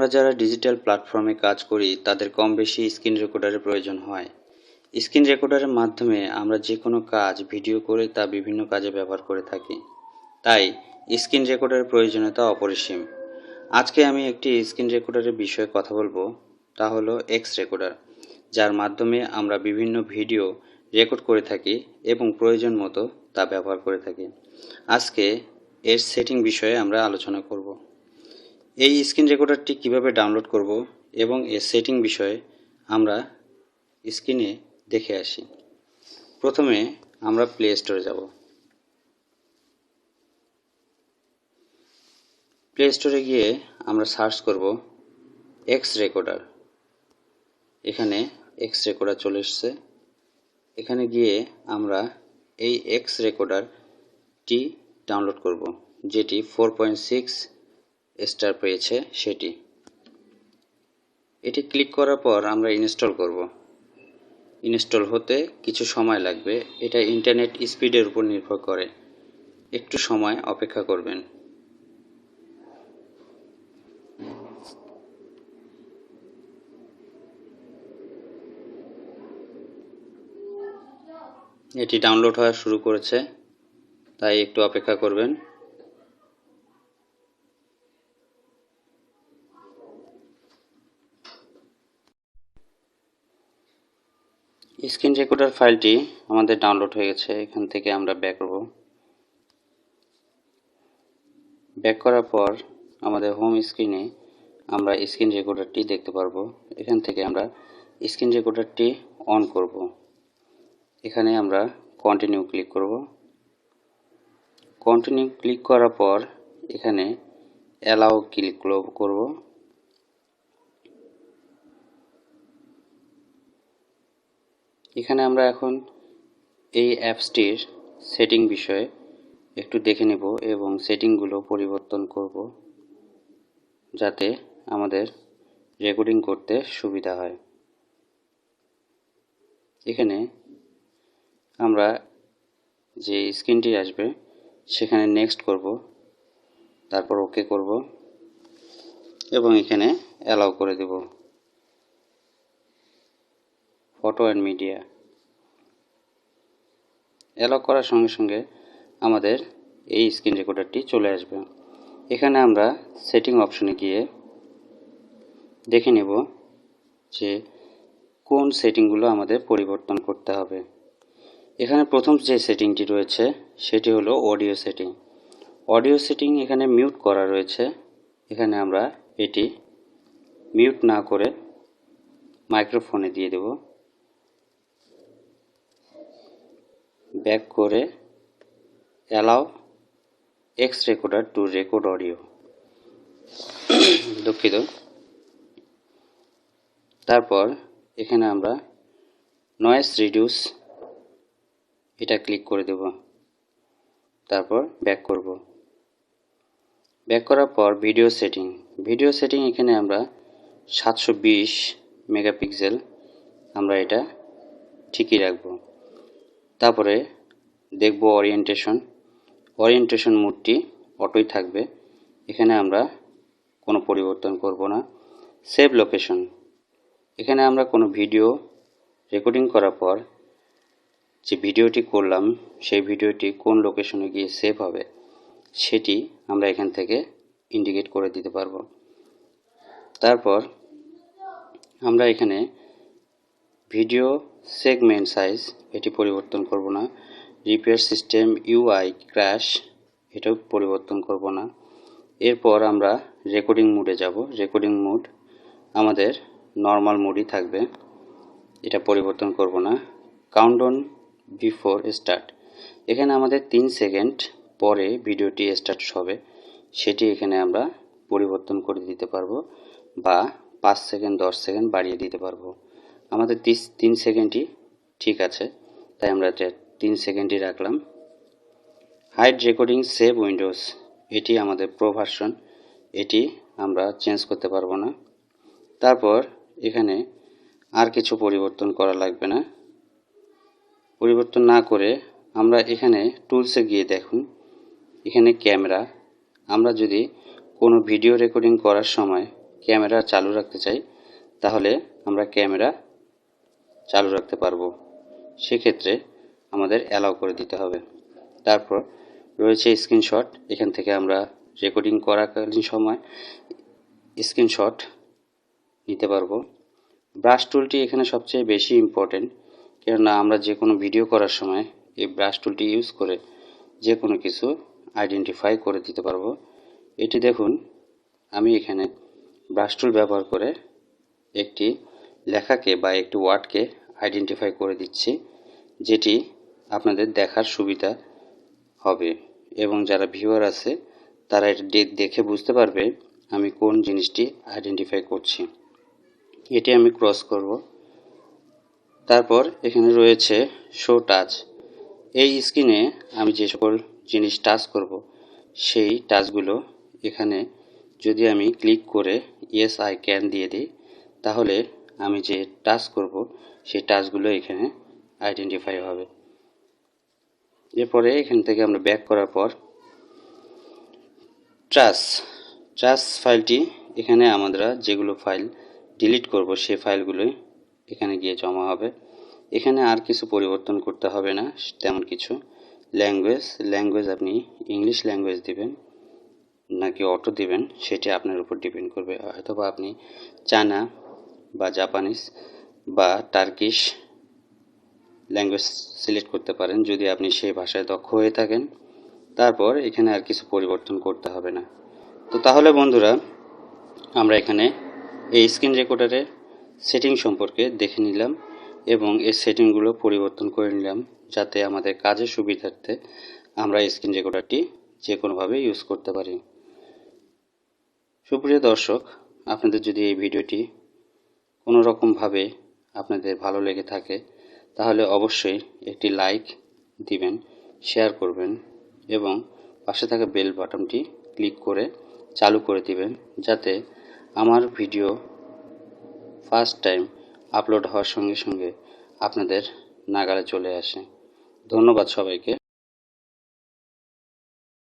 আমরা যারা ডিজিটাল প্ল্যাটফর্মে কাজ করি তাদের কম বেশি স্ক্রিন রেকর্ডারের প্রয়োজন হয়। স্ক্রিন রেকর্ডারের মাধ্যমে আমরা যে কোনো কাজ ভিডিও করে তা বিভিন্ন কাজে ব্যবহার করে থাকি। তাই স্ক্রিন রেকর্ডারের প্রয়োজনীয়তা অপরিসীম। আজকে আমি একটি স্ক্রিন রেকর্ডারের বিষয়ে কথা বলবো, তা হলো এক্স রেকর্ডার, যার মাধ্যমে আমরা বিভিন্ন ভিডিও রেকর্ড করে থাকি এবং প্রয়োজন মতো তা ব্যবহার করে থাকি। আজকে এর সেটিং বিষয়ে আমরা আলোচনা করব। এই স্ক্রিন রেকর্ডারটি কিভাবে ডাউনলোড করব এবং এর সেটিং বিষয়ে আমরা স্ক্রিনে দেখে আসি। প্রথমে আমরা প্লে স্টোরে যাব। প্লে স্টোরে গিয়ে আমরা সার্চ করব এক্স রেকর্ডার। এখানে এক্স রেকর্ডার চলে এসেছে। এখানে গিয়ে আমরা এই এক্স রেকর্ডারটি ডাউনলোড করব, যেটি 4.6 স্টার পেয়েছে সেটি। এটি ক্লিক করার পর আমরা ইনস্টল করব। ইনস্টল হতে কিছু সময় লাগবে, এটা ইন্টারনেট স্পিডের উপর নির্ভর করে। একটু সময় অপেক্ষা করবেন। এটি ডাউনলোড হওয়া শুরু করেছে, তাই একটু অপেক্ষা করবেন। স্ক্রিন রেকর্ডার ফাইলটি আমাদের ডাউনলোড হয়ে গেছে। এখান থেকে আমরা ব্যাক করব। ব্যাক করার পর আমাদের হোম স্ক্রিনে আমরা স্ক্রিন রেকর্ডারটি দেখতে পারবো। এখান থেকে আমরা স্ক্রিন রেকর্ডারটি অন করব। এখানে আমরা কন্টিনিউ ক্লিক করব। কন্টিনিউ ক্লিক করার পর এখানে অ্যালাউ ক্লিক করব। এখানে আমরা এখন এই অ্যাপসটির সেটিং বিষয়ে একটু দেখে নেব এবং সেটিংগুলো পরিবর্তন করব, যাতে আমাদের রেকর্ডিং করতে সুবিধা হয়। এখানে আমরা যে স্ক্রিনটি আসবে সেখানে নেক্সট করব, তারপর ওকে করব এবং এখানে অ্যালাউ করে দেব ফটো অ্যান্ড মিডিয়া। অ্যালাউ করার সঙ্গে সঙ্গে আমাদের এই স্ক্রিন রেকর্ডারটি চলে আসবে। এখানে আমরা সেটিং অপশনে গিয়ে দেখে নেব যে কোন সেটিংগুলো আমাদের পরিবর্তন করতে হবে। এখানে প্রথম যে সেটিংটি রয়েছে সেটি হলো অডিও সেটিং। অডিও সেটিং এখানে মিউট করা রয়েছে। এখানে আমরা এটি মিউট না করে মাইক্রোফোনে দিয়ে দেব। ব্যাক করে allow x recorder two record audio, দুঃখিত। তারপর এখানে আমরা নয়েজ রিডিউস এটা ক্লিক করে দেব। তারপর ব্যাক করব। ব্যাক করার পর ভিডিও সেটিং এখানে আমরা 720 মেগাপিক্সেল আমরা এটা ঠিকই রাখব। তারপরে দেখব ওরিয়েন্টেশন মোডটি অটোই থাকবে। এখানে আমরা কোনো পরিবর্তন করব না। সেভ লোকেশন, এখানে আমরা কোনো ভিডিও রেকর্ডিং করার পর যে ভিডিওটি করলাম সেই ভিডিওটি কোন লোকেশনে গিয়ে সেভ হবে সেটি আমরা এখান থেকে ইন্ডিকেট করে দিতে পারবো। তারপর আমরা এখানে ভিডিও সেগমেন্ট সাইজ এটি পরিবর্তন করব না। রিপেয়ার সিস্টেম ইউআই ক্র্যাশ এটাও পরিবর্তন করব না। এরপর আমরা রেকর্ডিং মোডে যাব। রেকর্ডিং মোড আমাদের নর্মাল মোডই থাকবে, এটা পরিবর্তন করব না। কাউন্টডাউন বিফোর স্টার্ট, এখানে আমাদের 3 সেকেন্ড পরে ভিডিওটি স্টার্ট হবে, সেটি এখানে আমরা পরিবর্তন করে দিতে পারবো বা 5 সেকেন্ড 10 সেকেন্ড বাড়িয়ে দিতে পারবো। আমাদের 3 সেকেন্ডই ঠিক আছে, তাই আমরা 3 সেকেন্ডই রাখলাম। হাইড রেকর্ডিং সেভ উইন্ডোজ, এটি আমাদের প্রো ভার্সন, এটি আমরা চেঞ্জ করতে পারবো না। তারপর এখানে আর কিছু পরিবর্তন করা লাগবে না। পরিবর্তন না করে আমরা এখানে টুলসে গিয়ে দেখুন, এখানে ক্যামেরা, আমরা যদি কোনো ভিডিও রেকর্ডিং করার সময় ক্যামেরা চালু রাখতে চাই তাহলে আমরা ক্যামেরা চালু রাখতে পারবো। সেক্ষেত্রে আমাদের অ্যালাউ করে দিতে হবে। তারপর রয়েছে স্ক্রিনশট। এখান থেকে আমরা রেকর্ডিং করাকালীন সময় স্ক্রিনশট নিতে পারবো। ব্রাশ টুলটি এখানে সবচেয়ে বেশি ইম্পর্টেন্ট, কেননা আমরা যে কোনো ভিডিও করার সময় এই ব্রাশ টুলটি ইউজ করে যে কোনো কিছু আইডেন্টিফাই করে দিতে পারবো। এটি দেখুন, আমি এখানে ব্রাশ টুল ব্যবহার করে একটি লেখাকে বা একটি ওয়ার্ডকে আইডেন্টিফাই করে দিচ্ছি, যেটি আপনাদের দেখার সুবিধা হবে এবং যারা ভিউয়ার আছে তারা এটা দেখে বুঝতে পারবে আমি কোন জিনিসটি আইডেন্টিফাই করছি। এটি আমি ক্রস করব। তারপর এখানে রয়েছে শো টাচ। এই স্ক্রিনে আমি যে সকল জিনিস টাচ করব সেই টাচগুলো এখানে যদি আমি ক্লিক করে ইয়েস আই ক্যান দিয়ে দিই, তাহলে আমি যে টাচ করব সেই টাচগুলো এখানে আইডেন্টিফাই হবে। এরপরে এখান থেকে আমরা ব্যাক করার পর ট্রাস ফাইলটি, এখানে আমরা যেগুলো ফাইল ডিলিট করব সেই ফাইলগুলোই এখানে গিয়ে জমা হবে। এখানে আর কিছু পরিবর্তন করতে হবে না তেমন কিছু। ল্যাঙ্গুয়েজ আপনি ইংলিশ ল্যাঙ্গুয়েজ দিবেন নাকি অটো দিবেন সেটি আপনার উপর ডিপেন্ড করবে। হয়তোবা আপনি চায়না বা জাপানিজ বা টার্কিশ ল্যাঙ্গুয়েজ সিলেক্ট করতে পারেন যদি আপনি সেই ভাষায় দক্ষ হয়ে থাকেন। তারপর এখানে আর কিছু পরিবর্তন করতে হবে না। তো তাহলে বন্ধুরা, আমরা এখানে এই স্ক্রিন রেকর্ডারের সেটিং সম্পর্কে দেখে নিলাম এবং এই সেটিংগুলো পরিবর্তন করে নিলাম যাতে আমাদের কাজের সুবিধার্থে আমরা স্ক্রিন রেকর্ডারটি যে কোনোভাবে ইউজ করতে পারি। সুপ্রিয় দর্শক, আপনাদের যদি এই ভিডিওটি কোনো রকমভাবে আপনাদের ভালো লেগে থাকে তাহলে অবশ্যই একটি লাইক দিবেন, শেয়ার করবেন এবং পাশে থাকা বেল বাটনটি ক্লিক করে চালু করে দিবেন, যাতে আমার ভিডিও ফার্স্ট টাইম আপলোড হওয়ার সঙ্গে সঙ্গে আপনাদের নাগালে চলে আসে। ধন্যবাদ সবাইকে।